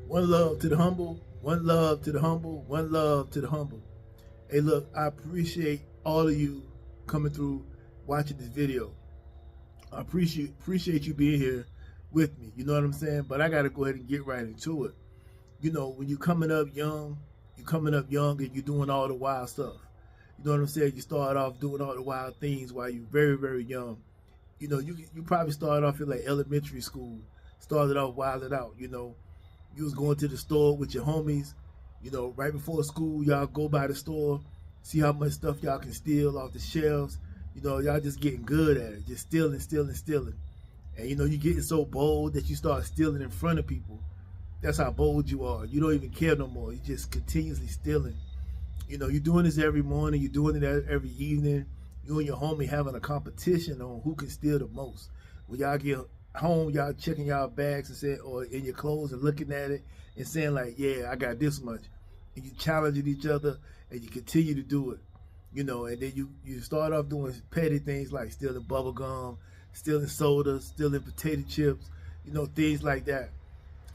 One love to the humble, one love to the humble, one love to the humble. Hey, look, I appreciate all of you coming through, watching this video. I appreciate you being here with me. You know what I'm saying? But I got to go ahead and get right into it. You know, when you're coming up young and you're doing all the wild stuff. You know what I'm saying? You start off doing all the wild things while you're very, very young. You know, you probably started off in like elementary school, started off wilding out. You know, you was going to the store with your homies. You know, right before school, y'all go by the store, see how much stuff y'all can steal off the shelves. You know, y'all just getting good at it, just stealing, stealing, stealing. And you know, you getting so bold that you start stealing in front of people. That's how bold you are. You don't even care no more. You just continuously stealing. You know, you're doing this every morning. You're doing it every evening. You and your homie having a competition on who can steal the most. When y'all get home, y'all checking y'all bags and saying, or in your clothes and looking at it and saying like, yeah, I got this much. And you challenging each other and you continue to do it. You know, and then you start off doing petty things like stealing bubble gum, stealing soda, stealing potato chips, you know, things like that.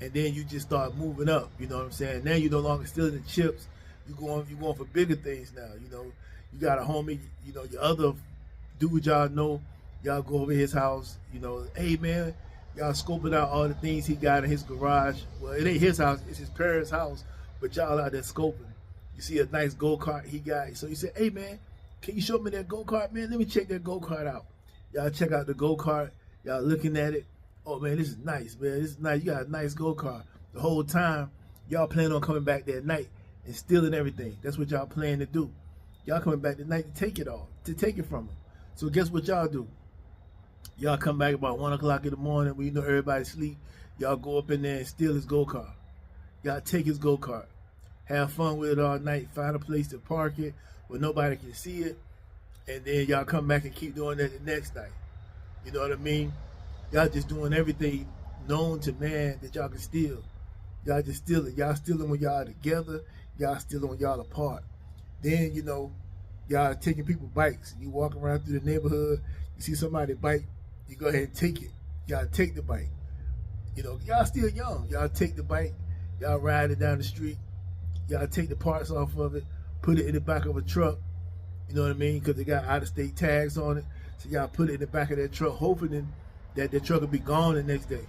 And then you just start moving up, you know what I'm saying? Now you're no longer stealing the chips. You going for bigger things now, you know. You got a homie, you know, your other dude y'all know, y'all go over his house, you know, hey man, y'all scoping out all the things he got in his garage. Well, it ain't his house, it's his parents' house, but y'all out there scoping. You see a nice go-kart he got. So you say, hey man, can you show me that go-kart, man? Let me check that go-kart out. Y'all check out the go-kart, y'all looking at it. Oh man, this is nice, man. This is nice. You got a nice go-kart. The whole time, y'all plan on coming back that night and stealing everything. That's what y'all plan to do. Y'all coming back tonight to take it all, to take it from him. So guess what y'all do? Y'all come back about 1 o'clock in the morning when you know everybody sleep. Y'all go up in there and steal his go-kart. Y'all take his go-kart. Have fun with it all night. Find a place to park it where nobody can see it. And then y'all come back and keep doing that the next night. You know what I mean? Y'all just doing everything known to man that y'all can steal. Y'all just stealing. Y'all stealing when y'all together. Y'all stealing when y'all apart. Then, you know, y'all taking people bikes. You walk around through the neighborhood, you see somebody bike, you go ahead and take it. Y'all take the bike. You know, y'all still young. Y'all take the bike, y'all ride it down the street, y'all take the parts off of it, put it in the back of a truck, you know what I mean? Because they got out-of-state tags on it. So y'all put it in the back of that truck, hoping that the truck will be gone the next day.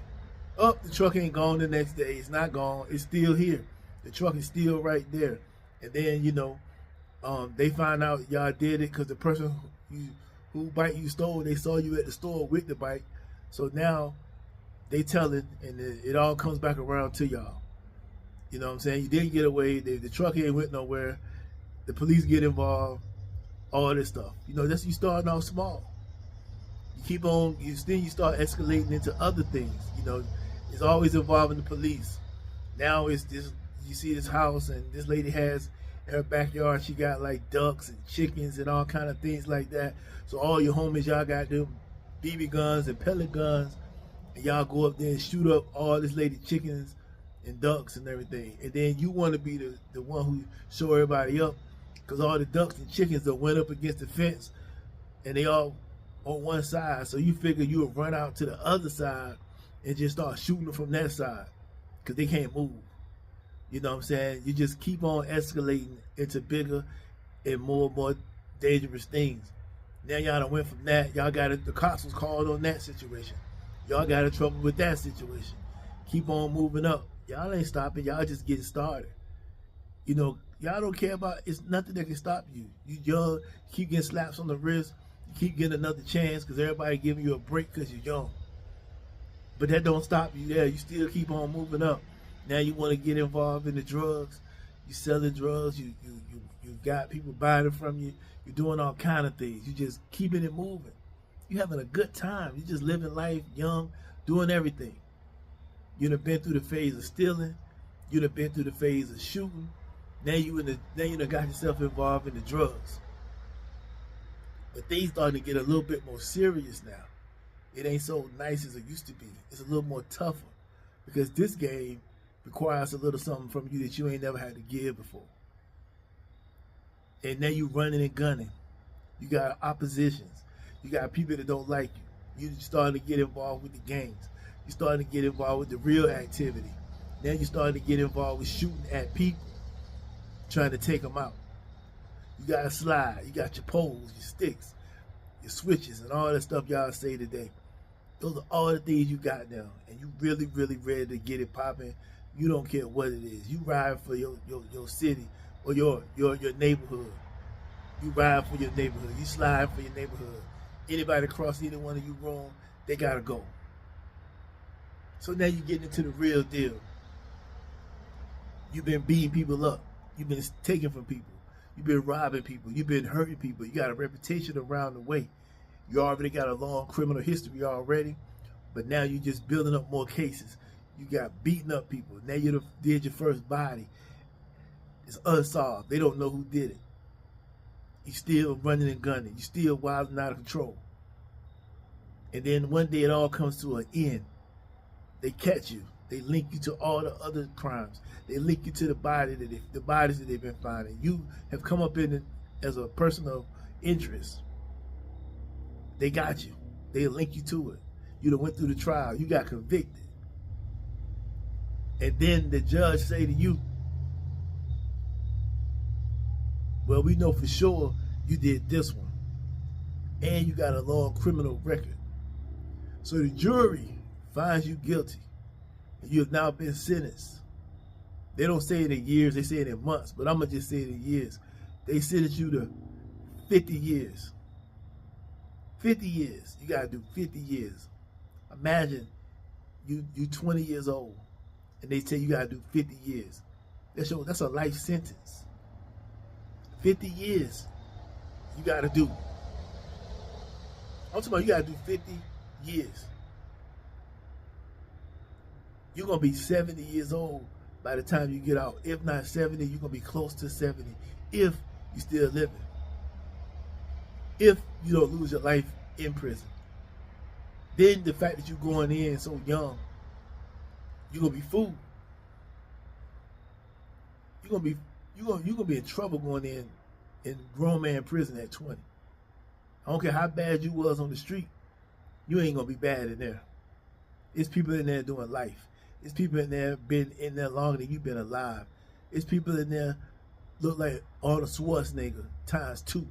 Oh, the truck ain't gone the next day. It's not gone. It's still here. The truck is still right there. And then, you know, they find out y'all did it because the person who bike you stole, they saw you at the store with the bike. So now they tell it, and it all comes back around to y'all. You know what I'm saying? You didn't get away. The truck ain't went nowhere. The police get involved. All this stuff. You know, that's you starting off small. You keep on. Then you start escalating into other things. You know, it's always involving the police. Now it's this. You see this house, and this lady has in her backyard. She got like ducks and chickens and all kind of things like that. So all your homies, y'all got them BB guns and pellet guns, and y'all go up there and shoot up all this lady chickens and ducks and everything. And then you want to be the one who show everybody up, because all the ducks and chickens that went up against the fence, and they all on one side. So you figure you would run out to the other side and just start shooting them from that side, because they can't move. You know what I'm saying? You just keep on escalating into bigger and more dangerous things. Now y'all done went from that. Y'all got it. The cops was called on that situation. Y'all got in trouble with that situation. Keep on moving up. Y'all ain't stopping. Y'all just getting started. You know, y'all don't care about, it's nothing that can stop you. You young, you keep getting slaps on the wrist, you keep getting another chance because everybody giving you a break because you're young. But that don't stop you there. You still keep on moving up. Now you want to get involved in the drugs. You selling drugs. You got people buying it from you. You're doing all kind of things. You just keeping it moving. You having a good time. You just living life young, doing everything. You done been through the phase of stealing. You done been through the phase of shooting. Now you done got yourself involved in the drugs. But things starting to get a little bit more serious now. It ain't so nice as it used to be. It's a little more tougher, because this game requires a little something from you that you ain't never had to give before. And now you running and gunning. You got oppositions. You got people that don't like you. You starting to get involved with the gangs. You starting to get involved with the real activity. Now you starting to get involved with shooting at people, trying to take them out. You got a slide, you got your poles, your sticks, your switches, and all that stuff y'all say today. Those are all the things you got now, and you really, really ready to get it popping. You don't care what it is. You ride for your city or your neighborhood. You ride for your neighborhood. You slide for your neighborhood. Anybody cross either one of you wrong, they gotta go. So now you're getting into the real deal. You've been beating people up. You've been taking from people. You've been robbing people. You've been hurting people. You got a reputation around the way. You already got a long criminal history already, but now you're just building up more cases. You got beating up people. Now you did your first body. It's unsolved. They don't know who did it. You still running and gunning. You still wilding out of control. And then one day it all comes to an end. They catch you. They link you to all the other crimes. They link you to the bodies that they've been finding. You have come up in it as a person of interest. They got you. They link you to it. You done went through the trial. You got convicted. And then the judge say to you, well, we know for sure you did this one. And you got a long criminal record. So the jury finds you guilty. And you have now been sentenced. They don't say it in years, they say it in months, but I'm going to just say it in years. They sentence you to 50 years. 50 years. You got to do 50 years. Imagine you 20 years old and they tell you got to do 50 years. That's a life sentence. 50 years you got to do. I'm talking about you got to do 50 years. You're going to be 70 years old by the time you get out. If not 70, you're going to be close to 70 if you're still living. If you don't lose your life in prison. Then the fact that you're going in so young, you're going to be fooled. You're going to be in trouble going in grown man prison at 20. I don't care how bad you was on the street, you ain't going to be bad in there. It's people in there doing life. It's people in there been in there longer than you've been alive. It's people in there look like Arnold Schwarzenegger times 2.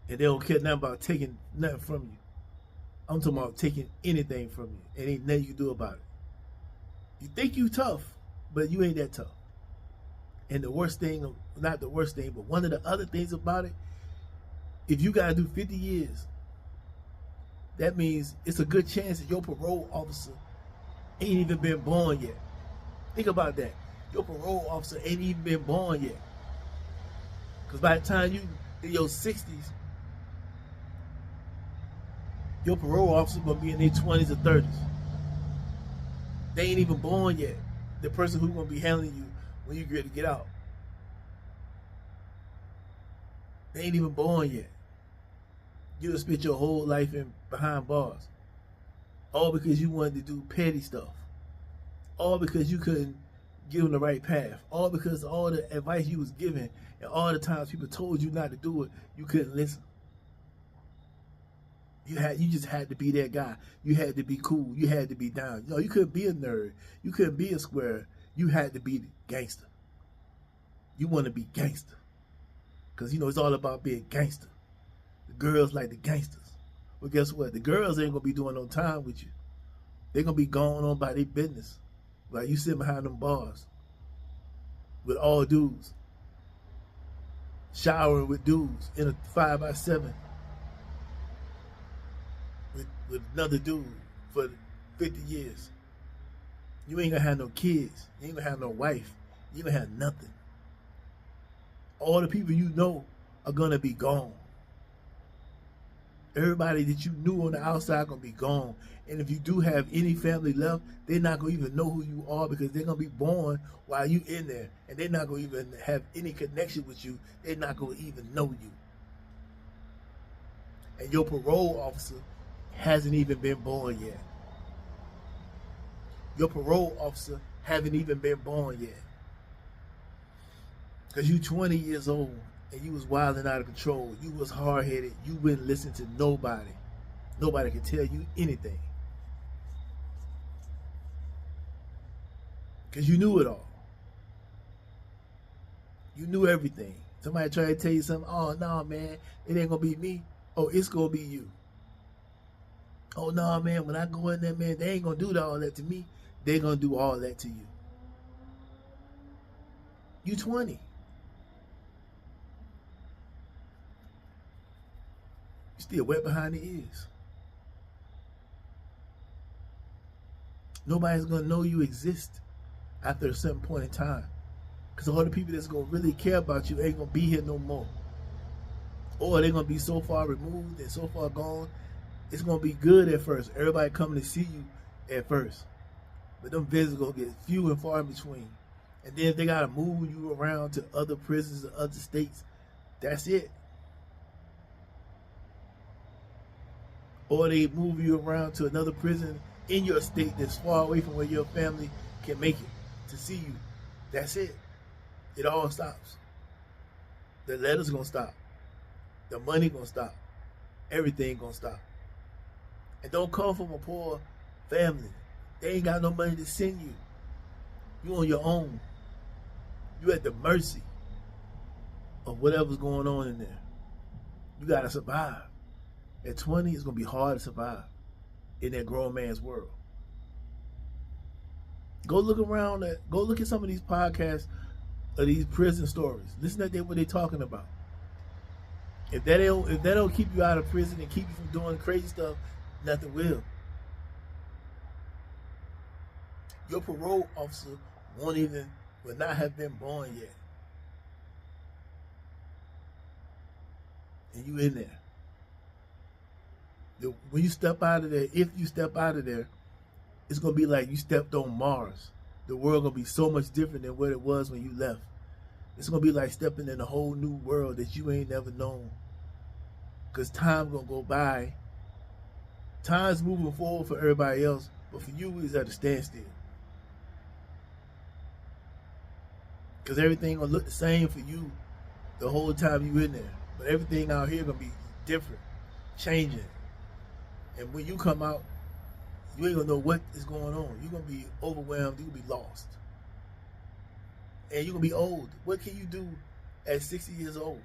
And they don't care nothing about taking nothing from you. I'm talking about taking anything from you. And ain't nothing you do about it. You think you tough, but you ain't that tough. And the worst thing, not the worst thing, but one of the other things about it, if you gotta do 50 years, that means it's a good chance that your parole officer ain't even been born yet. Think about that. Your parole officer ain't even been born yet. Because by the time you in your 60s, your parole officer gonna be in their 20s or 30s. They ain't even born yet. The person who's gonna be handling you when you get to get out. They ain't even born yet. You done spent your whole life behind bars. All because you wanted to do petty stuff. All because you couldn't give them the right path. All because all the advice you was given and all the times people told you not to do it, you couldn't listen. You just had to be that guy. You had to be cool. You had to be down. You couldn't be a nerd. You couldn't be a square. You had to be the gangster. You want to be gangster. Because, it's all about being gangster. The girls like the gangsters. Well, guess what? The girls ain't going to be doing no time with you. They're going to be going on by their business. Like you sitting behind them bars with all dudes. Showering with dudes in a 5x7. With another dude for 50 years. You ain't gonna have no kids. You ain't gonna have no wife. You ain't gonna have nothing. All the people you know are gonna be gone. Everybody that you knew on the outside gonna be gone. And if you do have any family left, they're not gonna even know who you are because they're gonna be born while you in there. And they're not gonna even have any connection with you. They're not gonna even know you. And your parole officer hasn't even been born yet. Your parole officer haven't even been born yet. Because you 20 years old and you was wilding out of control. You was hard-headed. You wouldn't listen to nobody. Nobody can tell you anything. Because you knew it all. You knew everything. Somebody try to tell you something. Oh, no, man. It ain't going to be me. Oh, it's going to be you. Oh, no, man. When I go in there, man, they ain't going to do all that to me. They're going to do all that to you. You 20. You still wet behind the ears. Nobody's going to know you exist after a certain point in time. Because all the people that's going to really care about you ain't going to be here no more. Or they're going to be so far removed and so far gone. It's going to be good at first. Everybody coming to see you at first. But them visits going to get few and far in between. And then if they got to move you around to other prisons or other states, that's it. Or they move you around to another prison in your state that's far away from where your family can make it to see you. That's it. It all stops. The letters gonna stop. The money gonna stop. Everything gonna stop. And don't come from a poor family. They ain't got no money to send you. You on your own. You at the mercy of whatever's going on in there. You gotta survive. At 20, it's gonna be hard to survive in that grown man's world. Go look around go look at some of these podcasts of these prison stories. Listen to what they're talking about. If that don't keep you out of prison and keep you from doing crazy stuff, nothing will. Your parole officer will not have been born yet. And you in there. When you step out of there, if you step out of there, it's going to be like you stepped on Mars. The world going to be so much different than what it was when you left. It's going to be like stepping in a whole new world that you ain't never known. Because time going to go by. Time's moving forward for everybody else, but for you, it's at a standstill. Because everything going to look the same for you the whole time you in there. But everything out here going to be different, changing. And when you come out, you ain't gonna know what is going on. You're gonna be overwhelmed. You're gonna be lost. And you're gonna be old. What can you do at 60 years old?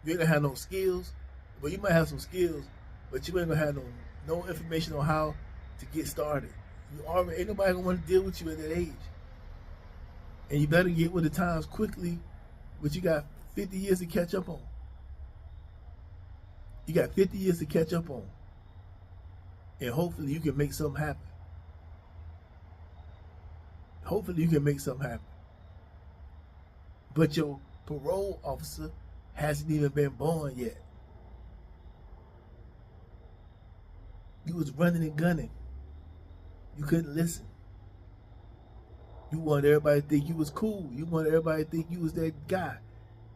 You ain't gonna have no skills. But you might have some skills, but you ain't gonna have no information on how to get started. Ain't nobody gonna want to deal with you at that age. And you better get with the times quickly, but you got 50 years to catch up on. You got 50 years to catch up on. And hopefully you can make something happen. Hopefully you can make something happen. But your parole officer hasn't even been born yet. You was running and gunning. You couldn't listen. You wanted everybody to think you was cool. You wanted everybody to think you was that guy.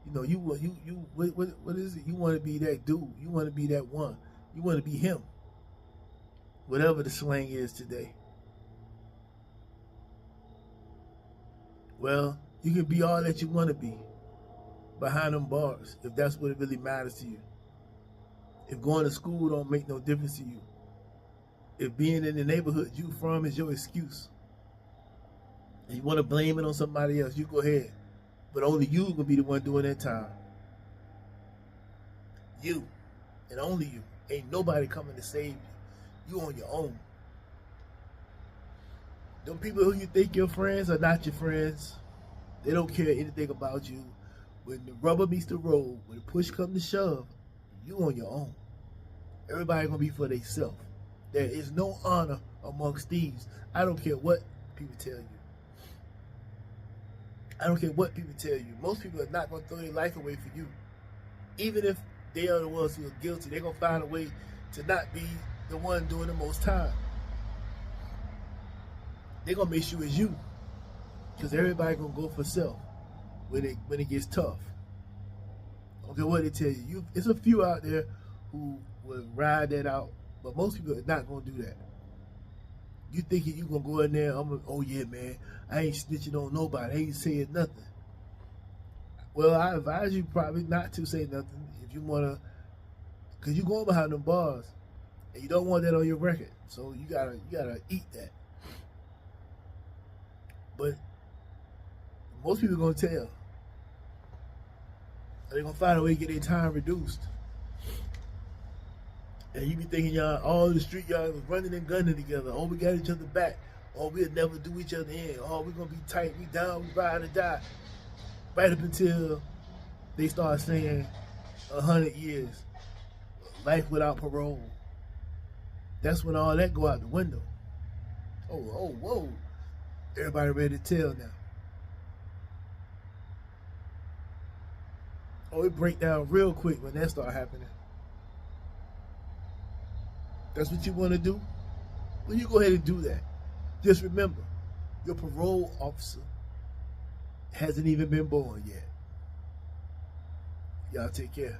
You know, what is it? You want to be that dude. You want to be that one. You want to be him. Whatever the slang is today. Well, you can be all that you want to be behind them bars if that's what it really matters to you. If going to school don't make no difference to you. If being in the neighborhood you from is your excuse. And you want to blame it on somebody else, you go ahead. But only you gonna be the one doing that time. You. And only you. Ain't nobody coming to save you. You on your own. Them people who you think your friends are not your friends. They don't care anything about you. When the rubber meets the road, when the push comes to shove, you on your own. Everybody gonna be for themselves. There is no honor amongst thieves. I don't care what people tell you. I don't care what people tell you. Most people are not going to throw their life away for you. Even if they are the ones who are guilty, they're going to find a way to not be the one doing the most time. They're going to make sure it's you. Because everybody going to go for self when it gets tough. I don't care what they tell you. It's a few out there who will ride that out, but most people are not going to do that. You thinking you gonna go in there, oh yeah, man, I ain't snitching on nobody, I ain't saying nothing. Well, I advise you probably not to say nothing if you wanna, cause you're going behind them bars, and you don't want that on your record. So you gotta eat that. But most people gonna tell. They're gonna find a way to get their time reduced. And you be thinking y'all, all the street y'all was running and gunning together. Oh, we got each other back. Oh, we'll never do each other in. Oh, we're gonna be tight, we down, we ride or die. Right up until they start saying 100 years, life without parole. That's when all that go out the window. Whoa. Everybody ready to tell now. Oh, it break down real quick when that start happening. That's what you want to do? Well, you go ahead and do that. Just remember, your parole officer hasn't even been born yet. Y'all take care.